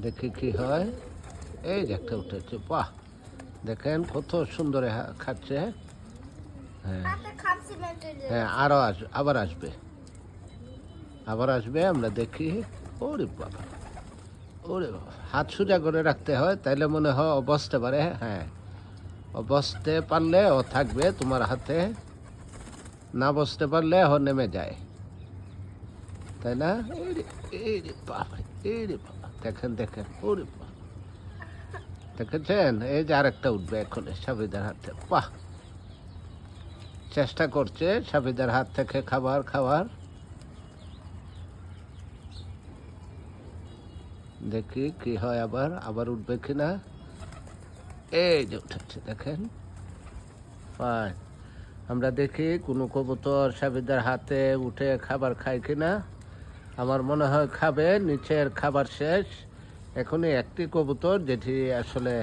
দেখি কি হয়। এই যে একটা উঠেছে, বাহ দেখেন কত সুন্দর খাচ্ছে। হ্যাঁ হ্যাঁ, আবার আসবে, আবার আসবে, আমরা দেখি। ওরে বাবা, ওরে বাবা, হাত সোজা করে রাখতে হয়, তাইলে মনে হয় ও বসতে পারে। হ্যাঁ, ও বসতে পারলে ও থাকবে তোমার হাতে, না বসতে পারলে ও নেমে যায়, তাই না? এই রে বাবা, এই রে বাবা, দেখেন দেখেন, ওরে বাবা, দেখেছেন? এই যে আরেকটা উঠবে এখন সাবিদার হাতে। বাহ, চেষ্টা করছে সাবিদার হাত থেকে খাবার খাওয়ার। দেখি কি হয়, আবার উঠবে কিনা। এই যে উঠেছে, দেখেন। ফাইন, আমরা দেখি কোনো কবুতর সাবিদার হাতে উঠে খাবার খায় কিনা। আমার মনে হয় খাবে, নিচের খাবার শেষ। এখনই একটি কবুতর যেটি আসলে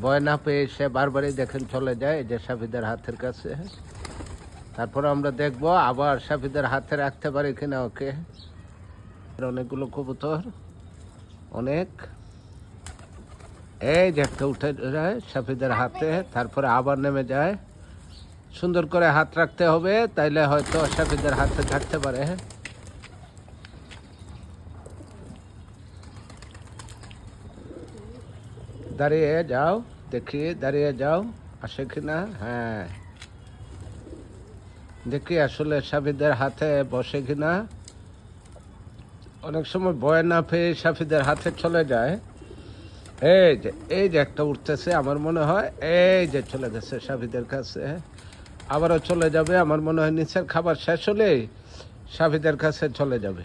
ভয় না পেয়ে সে বারবারই দেখেন চলে যায় যে সাবিদার হাতের কাছে। তারপর আমরা দেখব আবার সাবিদার হাতে রাখতে পারি কিনা ওকে। অনেকগুলো কবুতর, অনেক। এই যে একটা উঠে যায় সাফিদের হাতে, তারপরে আবার নেমে যায়। সুন্দর করে হাত রাখতে হবে, তাইলে হয়তো সাফিদের হাতে থাকতে পারে। দাঁড়িয়ে যাও, দেখি দাঁড়িয়ে যাও, আসে কিনা। হ্যাঁ, দেখি আসলে সাফিদের হাতে বসে কিনা। অনেক সময় ভয় না পেয়ে সাফিদের হাতে চলে যায়। এই যে একটা উঠতেছে, আমার মনে হয় এই যে চলে গেছে সাফিদের কাছে, আবারও চলে যাবে। আমার মনে হয় নিচের খাবার শেষ হলে সাফিদের কাছে চলে যাবে।